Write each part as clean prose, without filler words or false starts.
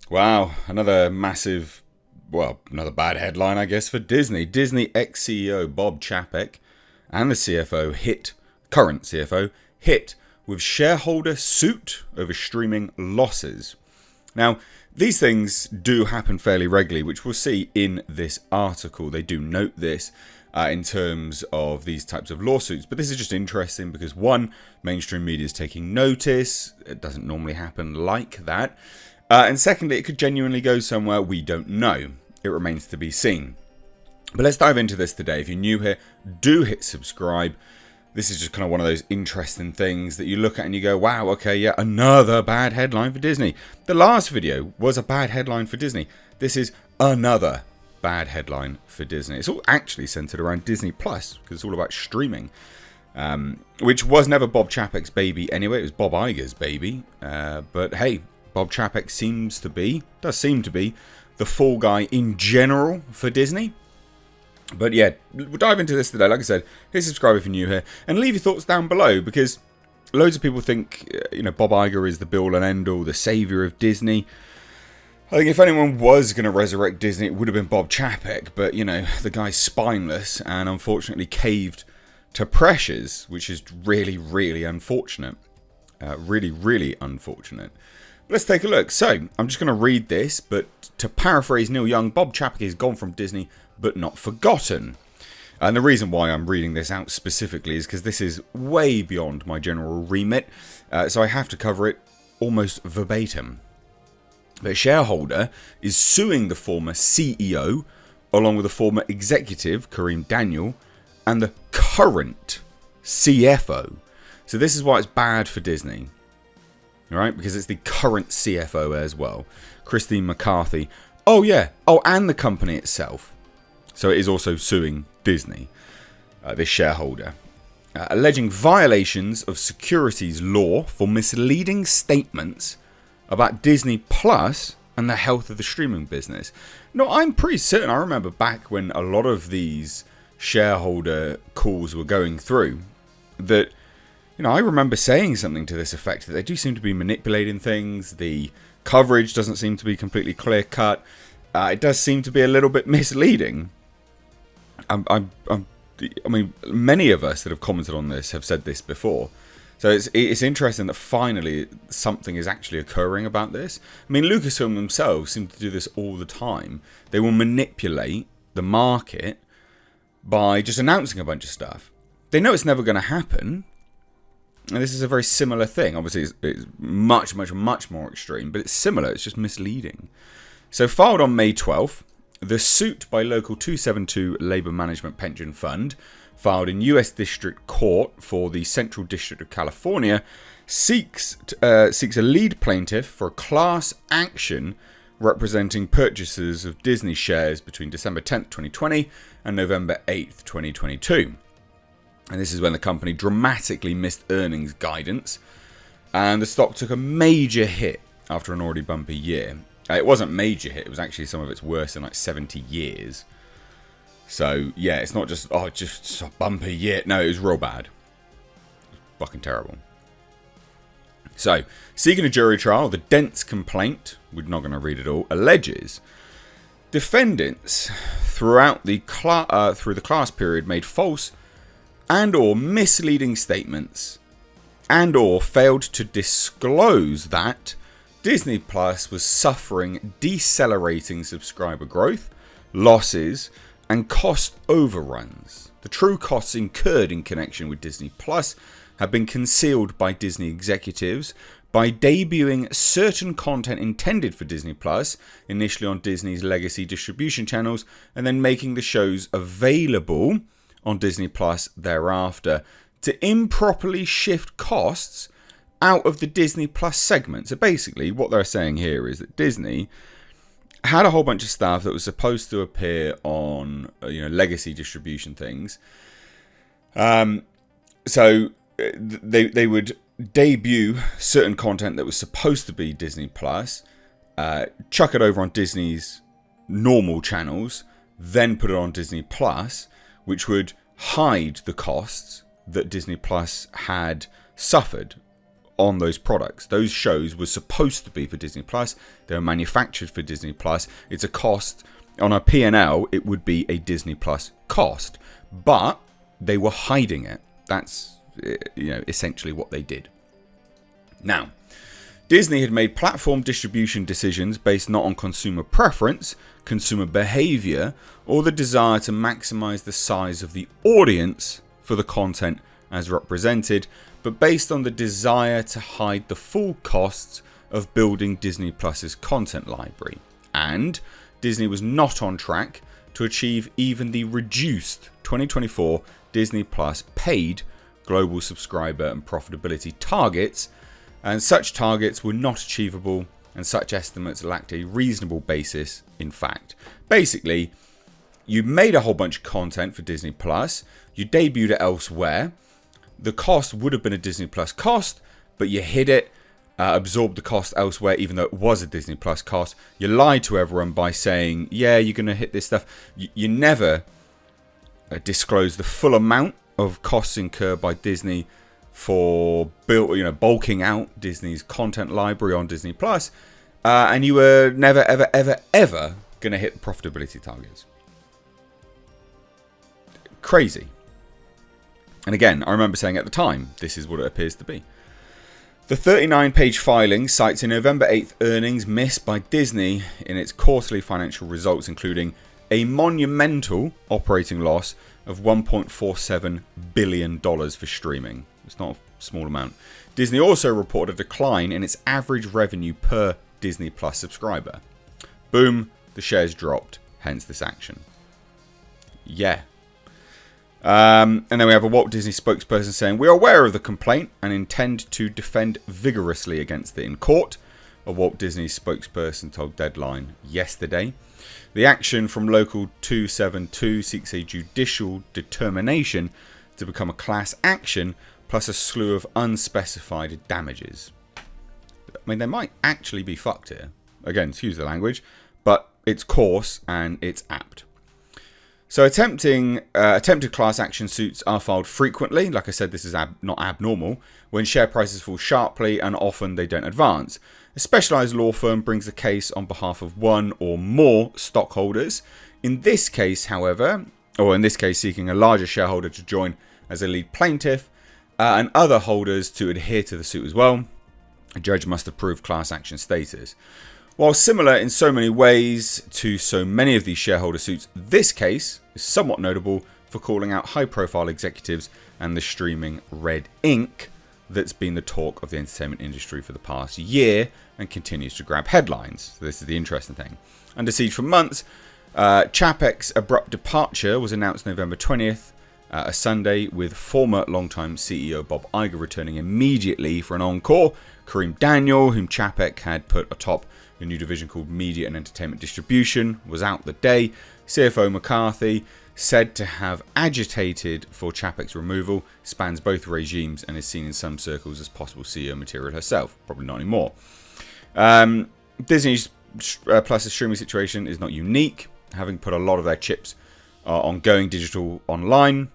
Wow, another massive, well, another bad headline, I guess, for Disney. Disney ex-CEO Bob Chapek and the current CFO, hit with shareholder suit over streaming losses. Now, these things do happen fairly regularly, which we'll see in this article. They do note this in terms of these types of lawsuits. But this is just interesting because, one, mainstream media is taking notice. It doesn't normally happen like that. And secondly, it could genuinely go somewhere we don't know. It remains to be seen. But let's dive into this today. If you're new here, do hit subscribe. This is just kind of one of those interesting things that you look at and you go, wow, okay, yeah, another bad headline for Disney. The last video was a bad headline for Disney. This is another bad headline for Disney. It's all actually centered around Disney Plus because it's all about streaming, which was never Bob Chapek's baby anyway. It was Bob Iger's baby. But hey, Bob Chapek does seem to be the fall guy in general for Disney. But yeah, we'll dive into this today. Like I said, hit subscribe if you're new here, and leave your thoughts down below because loads of people think, Bob Iger is the be-all and end-all, the saviour of Disney. I think if anyone was going to resurrect Disney, it would have been Bob Chapek. But, the guy's spineless and unfortunately caved to pressures, which is really, really unfortunate. Really, really unfortunate. But let's take a look. So, I'm just going to read this, but to paraphrase Neil Young, Bob Chapek is gone from Disney, but not forgotten. And the reason why I'm reading this out specifically is because this is way beyond my general remit, so I have to cover it almost verbatim. The shareholder is suing the former CEO, along with the former executive, Kareem Daniel, and the current CFO. So this is why it's bad for Disney. All right, because it's the current CFO as well, Christine McCarthy. Oh yeah, and the company itself. So it is also suing Disney, this shareholder, alleging violations of securities law for misleading statements about Disney Plus and the health of the streaming business. No, I'm pretty certain. I remember back when a lot of these shareholder calls were going through that, I remember saying something to this effect, that they do seem to be manipulating things. The coverage doesn't seem to be completely clear cut. It does seem to be a little bit misleading. I mean, many of us that have commented on this have said this before. So it's interesting that finally something is actually occurring about this. I mean, Lucasfilm themselves seem to do this all the time. They will manipulate the market by just announcing a bunch of stuff. They know it's never going to happen. And this is a very similar thing. Obviously, it's much, much, much more extreme, but it's similar. It's just misleading. So filed on May 12th, the suit by Local 272 Labour Management Pension Fund, filed in U.S. District Court for the Central District of California, seeks a lead plaintiff for a class action representing purchasers of Disney shares between December 10th, 2020 and November 8th, 2022. And this is when the company dramatically missed earnings guidance, and the stock took a major hit after an already bumpy year. It wasn't a major hit, it was actually some of its worst in like 70 years. So, yeah, it's not just, just a bumpy year. No, it was real bad. Fucking terrible. So, seeking a jury trial, the dense complaint, we're not going to read it all, alleges defendants throughout the through the class period made false and or misleading statements and or failed to disclose that Disney Plus was suffering decelerating subscriber growth, losses, and cost overruns. The true costs incurred in connection with Disney Plus have been concealed by Disney executives by debuting certain content intended for Disney Plus, initially on Disney's legacy distribution channels, and then making the shows available on Disney Plus thereafter, to improperly shift costs out of the Disney Plus segment. So basically, what they're saying here is that Disney had a whole bunch of stuff that was supposed to appear on, legacy distribution things. So they would debut certain content that was supposed to be Disney Plus, chuck it over on Disney's normal channels, then put it on Disney Plus, which would hide the costs that Disney Plus had suffered on those products. Those shows were supposed to be for Disney Plus. They were manufactured for Disney Plus. It's a cost on a P&L. It would be a Disney Plus cost, but they were hiding it. That's essentially what they did. Now, Disney had made platform distribution decisions based not on consumer preference, consumer behavior, or the desire to maximize the size of the audience for the content as represented, but based on the desire to hide the full costs of building Disney Plus's content library. And Disney was not on track to achieve even the reduced 2024 Disney Plus paid global subscriber and profitability targets, and such targets were not achievable, and such estimates lacked a reasonable basis in fact. Basically, you made a whole bunch of content for Disney Plus, you debuted it elsewhere, the cost would have been a Disney Plus cost, but you hid it, absorbed the cost elsewhere even though it was a Disney Plus cost. You lied to everyone by saying, yeah, you're going to hit this stuff. You never disclosed the full amount of costs incurred by Disney for bulking out Disney's content library on Disney Plus, and you were never, ever, ever, ever going to hit the profitability targets. Crazy. And again, I remember saying at the time, this is what it appears to be. The 39-page filing cites a November 8th earnings miss by Disney in its quarterly financial results, including a monumental operating loss of $1.47 billion for streaming. It's not a small amount. Disney also reported a decline in its average revenue per Disney Plus subscriber. Boom, the shares dropped, hence this action. Yeah. And then we have a Walt Disney spokesperson saying, "We are aware of the complaint and intend to defend vigorously against it in court," a Walt Disney spokesperson told Deadline yesterday. The action from Local 272 seeks a judicial determination to become a class action, plus a slew of unspecified damages. I mean, they might actually be fucked here. Again, excuse the language, but it's coarse and it's apt. So attempted class action suits are filed frequently. Like I said, this is not abnormal. When share prices fall sharply, and often they don't advance. A specialized law firm brings a case on behalf of one or more stockholders. In this case, however, seeking a larger shareholder to join as a lead plaintiff, and other holders to adhere to the suit as well. A judge must approve class action status. While similar in so many ways to so many of these shareholder suits, this case is somewhat notable for calling out high-profile executives and the streaming red ink that's been the talk of the entertainment industry for the past year and continues to grab headlines. So this is the interesting thing. Under siege for months, Chapek's abrupt departure was announced November 20th, a Sunday, with former longtime CEO Bob Iger returning immediately for an encore. Kareem Daniel, whom Chapek had put atop a new division called Media and Entertainment Distribution, was out the day. CFO McCarthy, said to have agitated for Chapek's removal, spans both regimes and is seen in some circles as possible CEO material herself. Probably not anymore. Disney Plus's streaming situation is not unique, having put a lot of their chips on going digital online.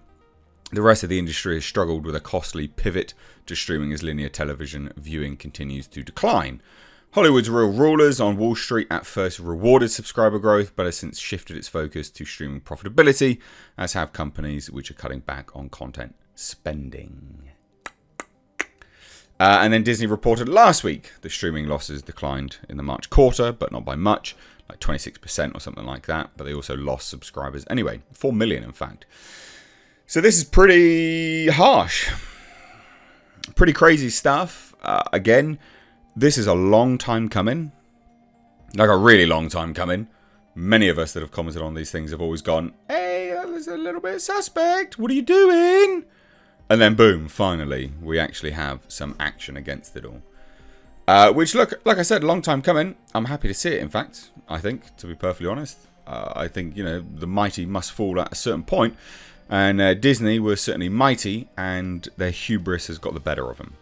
The rest of the industry has struggled with a costly pivot to streaming as linear television viewing continues to decline. Hollywood's real rulers on Wall Street at first rewarded subscriber growth, but has since shifted its focus to streaming profitability, as have companies which are cutting back on content spending. And then Disney reported last week the streaming losses declined in the March quarter, but not by much, like 26% or something like that. But they also lost subscribers. Anyway, 4 million in fact. So this is pretty harsh. Pretty crazy stuff. Again, this is a long time coming. Like a really long time coming. Many of us that have commented on these things have always gone, hey, that was a little bit suspect. What are you doing? And then boom, finally, we actually have some action against it all. Which, look, like I said, long time coming. I'm happy to see it, in fact, I think, to be perfectly honest. I think, the mighty must fall at a certain point. And Disney was certainly mighty, and their hubris has got the better of them.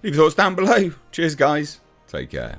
Leave your thoughts down below. Cheers, guys. Take care.